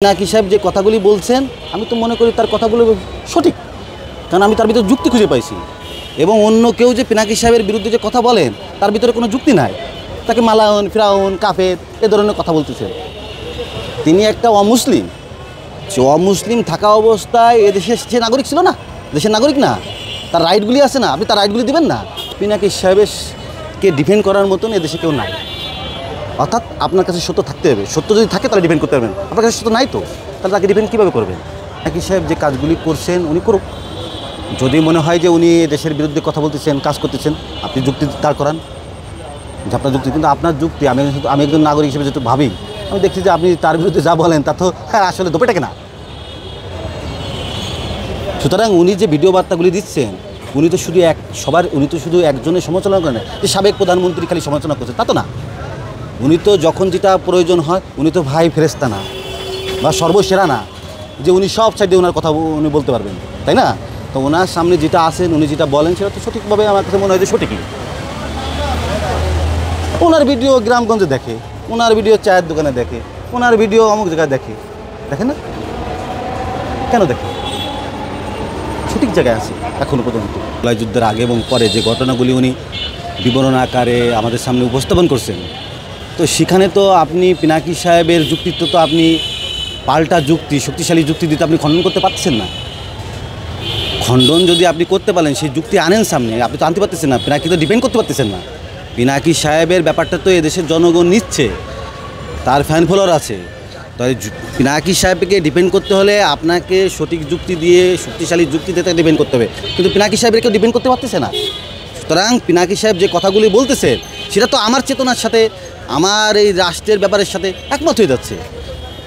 পিনাকি সাহেব যে কথাগুলি বলছেন আমি তো মনে করি তার কথাগুলো সঠিক, কারণ আমি তার ভিতরে যুক্তি খুঁজে পাইছি। এবং অন্য কেউ যে পিনাকি সাহেবের বিরুদ্ধে যে কথা বলেন তার ভিতরে কোনো যুক্তি নাই। তাকে মালাউন, ফিরাউন, কাফের এ ধরনের কথা বলতেছেন। তিনি একটা অমুসলিম, সে অমুসলিম থাকা অবস্থায় এদেশের সে নাগরিক ছিল না, দেশের নাগরিক না, তার রাইটগুলি আছে না, আপনি তার রাইটগুলি দেবেন না? পিনাকি সাহেবকে ডিফেন্ড করার মতন এদেশে কেউ নাই। অর্থাৎ আপনার কাছে সত্য থাকতে হবে, সত্য যদি থাকে তাহলে ডিফেন্ড করতে পারবেন। আপনার কাছে সত্য নাই তো তাহলে তাকে ডিফেন্ড কীভাবে করবেন? পিনাকি সাহেব যে কাজগুলি করছেন উনি করুক। যদি মনে হয় যে উনি দেশের বিরুদ্ধে কথা বলতেছেন, কাজ করতেছেন, আপনি যুক্তি দাঁড় করান যে আপনার যুক্তি। কিন্তু আপনার যুক্তি আমি একজন নাগরিক হিসেবে যেহেতু ভাবি, আমি দেখছি যে আপনি তার বিরুদ্ধে যা বলেন তা তো আসলে দোপেটাকে না। সুতরাং উনি যে ভিডিও বার্তাগুলি দিচ্ছেন উনি তো শুধু একজনের সমালোচনা করেন যে সাবেক প্রধানমন্ত্রী খালি সমালোচনা করছে, তা তো না। উনি তো যখন যেটা প্রয়োজন হয় উনি তো ভাই ফেরেস্তা না বা সর্বসেরা না যে উনি সব সাইডে ওনার কথা উনি বলতে পারবেন, তাই না? তো ওনার সামনে যেটা আসেন, উনি যেটা বলেন সেটা তো সঠিকভাবে আমার কাছে মনে হয় যে সঠিকই। ওনার ভিডিও গ্রামগঞ্জে দেখে, ওনার ভিডিও চায়ের দোকানে দেখে, ওনার ভিডিও অমুক জায়গায় দেখে না কেন? দেখে সঠিক জায়গায় আছে এখনও পর্যন্ত। জুলাই যুদ্ধের আগে এবং পরে যে ঘটনাগুলি উনি বিবরণ আকারে আমাদের সামনে উপস্থাপন করছেন, তো সেখানে তো আপনি পিনাকি সাহেবের যুক্তিত্ব তো আপনি পাল্টা যুক্তি, শক্তিশালী যুক্তি দিতে আপনি খণ্ডন করতে পারছেন না। খণ্ডন যদি আপনি করতে পারেন, সেই যুক্তি আনেন সামনে, আপনি তো আনতে পারতেছেন না। পিনাকি তো ডিপেন্ড করতে পারতেছেন না। পিনাকি সাহেবের ব্যাপারটা তো এদেশের জনগণ নিচ্ছে, তার ফ্যান ফলোয়ার আছে। তাই পিনাকি সাহেবকে ডিপেন্ড করতে হলে আপনাকে সঠিক যুক্তি দিয়ে, শক্তিশালী যুক্তি দিয়ে ডিপেন্ড করতে হবে। কিন্তু পিনাকি সাহেবের কেউ ডিপেন্ড করতে পারতেছে না। সুতরাং পিনাকি সাহেব যে কথাগুলি বলতেছে সেটা তো আমার চেতনার সাথে, আমার এই রাষ্ট্রের ব্যাপারের সাথে একমত হয়ে যাচ্ছে।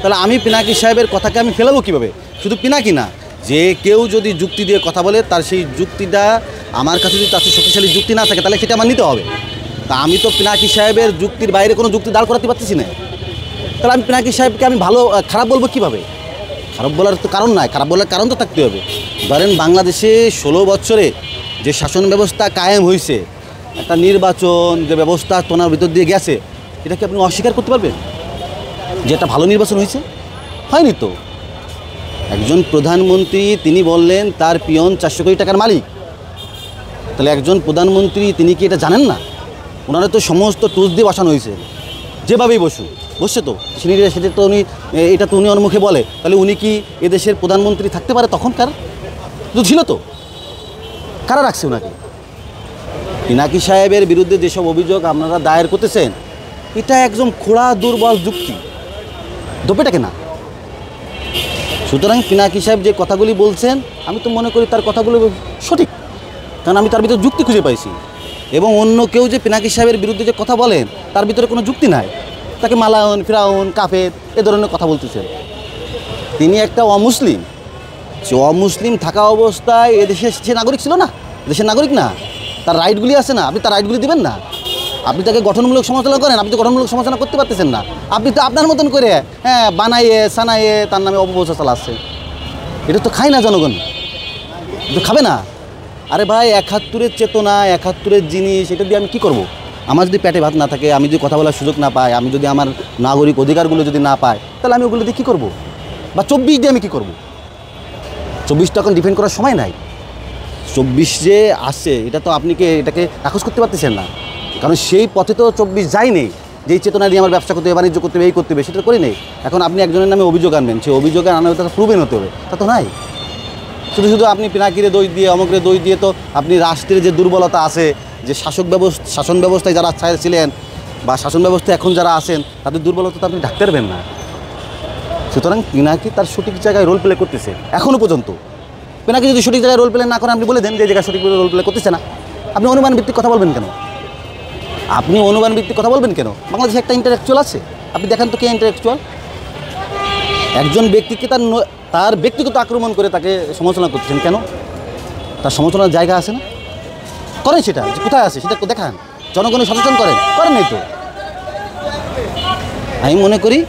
তাহলে আমি পিনাকি সাহেবের কথাকে আমি ফেলাবো কীভাবে? শুধু পিনাকি না, যে কেউ যদি যুক্তি দিয়ে কথা বলে তার সেই যুক্তিটা আমার কাছে যদি তার শক্তিশালী যুক্তি না থাকে তাহলে সেটা আমার নিতে হবে। তা আমি তো পিনাকি সাহেবের যুক্তির বাইরে কোনো যুক্তি দাঁড় করাতে পারতেছি না। তাহলে আমি পিনাকি সাহেবকে আমি খারাপ বলবো কীভাবে? খারাপ বলার তো কারণ নাই, খারাপ বলার কারণ তো থাকতে হবে। ধরেন বাংলাদেশে 16 বছরে যে শাসন ব্যবস্থা কায়েম হয়েছে, একটা নির্বাচন যে ব্যবস্থা তোনার ভিতর দিয়ে গেছে, এটা কি আপনি অস্বীকার করতে পারবেন যে একটা ভালো নির্বাচন হয়েছে? হয়নি তো। একজন প্রধানমন্ত্রী তিনি বললেন তার পিয়ন 400 কোটি টাকার মালিক। তাহলে একজন প্রধানমন্ত্রী তিনি কি এটা জানেন না? ওনারা তো সমস্ত টুলস দিয়ে বসানো হয়েছে, যেভাবেই বসছে তো সেটা তো উনি, এটা তো উনি ওর মুখে বলে, তাহলে উনি কি এদেশের প্রধানমন্ত্রী থাকতে পারে? তখনকার তো ছিল তো, কারা রাখছে ওনাকে? পিনাকি সাহেবের বিরুদ্ধে যেসব অভিযোগ আপনারা দায়ের করতেছেন এটা একদম খোঁড়া দুর্বল যুক্তি, দোপেটাকে না। সুতরাং পিনাকি সাহেব যে কথাগুলি বলছেন আমি তো মনে করি তার কথাগুলো সঠিক, কারণ আমি তার ভিতরে যুক্তি খুঁজে পাইছি। এবং অন্য কেউ যে পিনাকি সাহেবের বিরুদ্ধে যে কথা বলেন তার ভিতরে কোনো যুক্তি নাই। তাকে মালাউন, ফিরাউন, কাফের এ ধরনের কথা বলতেছেন। তিনি একটা অমুসলিম, সে অমুসলিম থাকা অবস্থায় এদেশের সে নাগরিক ছিল না, দেশের নাগরিক না, তার রাইটগুলি আছে না, আপনি তার রাইটগুলি দেবেন না? আপনি তাকে গঠনমূলক সমালোচনা করেন, আপনি তো গঠনমূলক সমালোচনা করতে পারতেছেন না। আপনি তো আপনার মতন করে বানাইয়ে সানাইয়ে তার নামে অপপ্রচার চালাচ্ছে। এটা তো খায় না জনগণ, তো খাবে না। আরে ভাই, 71-এর চেতনা, 71-এর জিনিস, এটা দিয়ে আমি কী করব? আমার যদি পেটে ভাত না থাকে, আমি যদি কথা বলার সুযোগ না পাই, আমি যদি আমার নাগরিক অধিকারগুলো যদি না পাই, তাহলে আমি ওগুলো দিয়ে কী করবো? বা 24 দিয়ে আমি কী করবো? 24 তো এখন ডিফেন্ড করার সময় নাই। 24 যে আসছে এটা তো আপনি এটাকে নাকচ করতে পারতেছেন না, কারণ সেই পথে তো 24 যায়নি। যেই চেতনা দিয়ে আমার ব্যবসা করতে হবে, বাণিজ্য করতে হবে, এই করতে হবে, সেটা করি নেই। এখন আপনি একজনের নামে অভিযোগ আনবেন, সেই অভিযোগে আনা তারা প্রুভেন হতে হবে, তা তো নাই। শুধু আপনি পিনাকিরে দোষ দিয়ে, অমুকরে দোষ দিয়ে তো আপনি রাষ্ট্রের যে দুর্বলতা আছে, যে শাসন ব্যবস্থায় যারা ছিলেন বা শাসন ব্যবস্থায় এখন যারা আছেন তাদের দুর্বলতা তো আপনি ঢাকতে পারবেন না। সুতরাং পিনাকি তার সঠিক জায়গায় রোল প্লে করতেছে এখনও পর্যন্ত। পিনাকি যদি সঠিক জায়গায় রোল প্লে না করেন, আপনি বলে দেন যে জায়গায় সঠিক রোল প্লে করতেছে না। আপনি অনুমান ভিত্তিক কথা বলবেন কেন? বাংলাদেশে একটা ইন্টালেকচুয়াল আছে, আপনি দেখেন তো কে ইন্টালেকচুয়াল? একজন ব্যক্তিকে তার ব্যক্তিগত আক্রমণ করে তাকে সমালোচনা করতেছেন কেন? তার সমালোচনার জায়গা আছে না? করেন সেটা, কোথায় আছে সেটা দেখান, জনগণের সচেতন করেন নাই তো। আমি মনে করি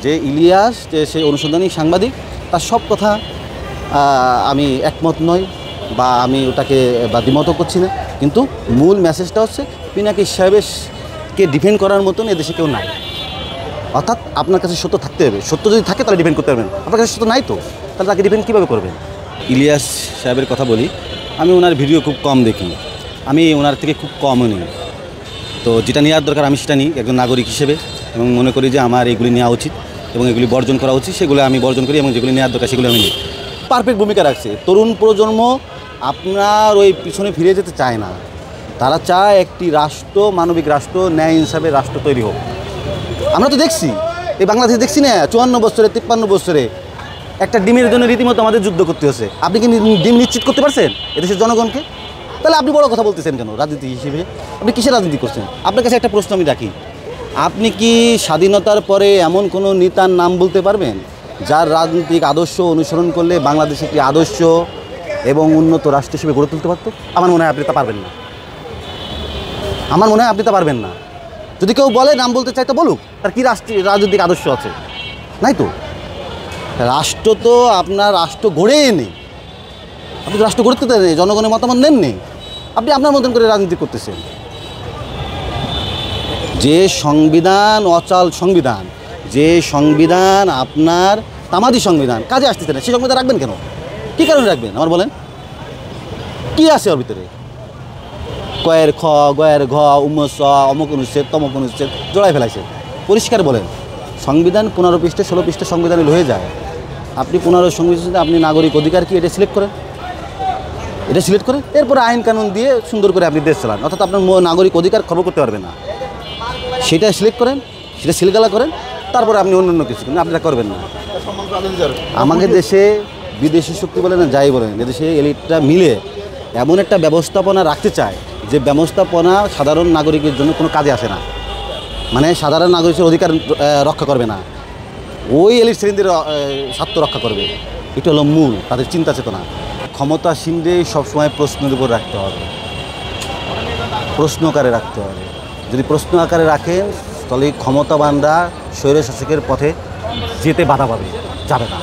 যে ইলিয়াস যে সে অনুসন্ধানী সাংবাদিক, তার সব কথা আমি একমত নই বা আমি ওটাকে দ্বিমত করছি না, কিন্তু মূল মেসেজটা হচ্ছে পিনাকি সাহেবকে ডিফেন্ড করার মতন এদেশে কেউ নাই। অর্থাৎ আপনার কাছে সত্য থাকতে হবে, সত্য যদি থাকে তাহলে ডিপেন্ড করতে পারবেন, আপনার কাছে সত্য নাই তো তাহলে তাকে ডিপেন্ড কীভাবে করবেন? ইলিয়াস সাহেবের কথা বলি, আমি ওনার ভিডিও খুব কম দেখি, আমি ওনার থেকে খুব কমও নিই। তো যেটা নেওয়ার দরকার আমি সেটা নিই একজন নাগরিক হিসেবে, এবং মনে করি যে আমার এগুলি নেওয়া উচিত এবং এগুলি বর্জন করা উচিত, সেগুলো আমি বর্জন করি এবং যেগুলি নেওয়ার দরকার সেগুলো আমি নিই। পারফেক্ট ভূমিকা রাখছে। তরুণ প্রজন্ম আপনার ওই পিছনে ফিরে যেতে চায় না, তারা চায় একটি রাষ্ট্র, মানবিক রাষ্ট্র, ন্যায় ইনসাফের রাষ্ট্র তৈরি হোক। আমরা তো দেখছি এই বাংলাদেশে দেখছি না 54 বছরে 53 বছরে একটা ডিমের জন্য রীতিমতো আমাদের যুদ্ধ করতে হচ্ছে। আপনি কি ডিম নিশ্চিত করতে পারছেন এদেশের জনগণকে? তাহলে আপনি বড় কথা বলতেছেন কেন রাজনীতি হিসেবে? আপনি কিসের রাজনীতি করছেন? আপনার কাছে একটা প্রশ্ন আমি রাখি, আপনি কি স্বাধীনতার পরে এমন কোনো নেতার নাম বলতে পারবেন যার রাজনৈতিক আদর্শ অনুসরণ করলে বাংলাদেশ একটি আদর্শ এবং উন্নত রাষ্ট্র হিসেবে গড়ে তুলতে পারত? আমার মনে হয় আপনি তা পারবেন না, আমার মনে হয় আপনি তা পারবেন না। যদি কেউ বলে নাম বলতে চাই তো বলুক, তার কী রাজনৈতিক আদর্শ আছে? নাই তো। রাষ্ট্র তো আপনার রাষ্ট্র গড়ে নেই, আপনি তো রাষ্ট্র গড়তে নেই, জনগণের মতামত নেননি, আপনি আপনার মতন করে রাজনীতি করতেছেন। যে সংবিধান অচল সংবিধান, যে সংবিধান আপনার তামাদি সংবিধান কাজে আসতেছে না, সেই সংবিধান রাখবেন কেন? কী কারণে রাখবেন আমার বলেন? কী আছে ওর ভিতরে? কয়ের খ, গয়ের ঘ, উমস, অমুক অনুচ্ছেদ, তমক অনুচ্ছেদ জোড়ায় ফেলাইছে। পরিষ্কার বলেন, সংবিধান 15 পৃষ্ঠা 16 পৃষ্ঠা সংবিধানে হয়ে যায়, আপনি 15 সংবিধানে আপনি নাগরিক অধিকার কি এটা সিলেক্ট করেন, এটা সিলেক্ট করেন, এরপরে আইন কানুন দিয়ে সুন্দর করে আপনি দেশ চালান। অর্থাৎ আপনার নাগরিক অধিকার খর্ব করতে পারবে না, সেটা সিলেক্ট করেন, সেটা সিলগালা করেন, তারপরে আপনি অন্য কিছু করেন, আপনি করবেন না। আমাদের দেশে বিদেশি শক্তি বলেন না যাই বলেন, এদেশে এলিটটা মিলে এমন একটা ব্যবস্থাপনা রাখতে চায় যে ব্যবস্থাপনা সাধারণ নাগরিকের জন্য কোনো কাজে আসে না, মানে সাধারণ নাগরিকের অধিকার রক্ষা করবে না, ওই এলিট শ্রেণীদের স্বার্থ রক্ষা করবে। এটা হলো মূল তাদের চিন্তা চেতনা। ক্ষমতাসীনদের সবসময় প্রশ্নের উপর রাখতে হবে, প্রশ্ন আকারে রাখতে হবে। যদি প্রশ্ন আকারে রাখেন তাহলে ক্ষমতাবানরা স্বৈরশাসকের পথে যেতে বাধা পাবে, যাবে না।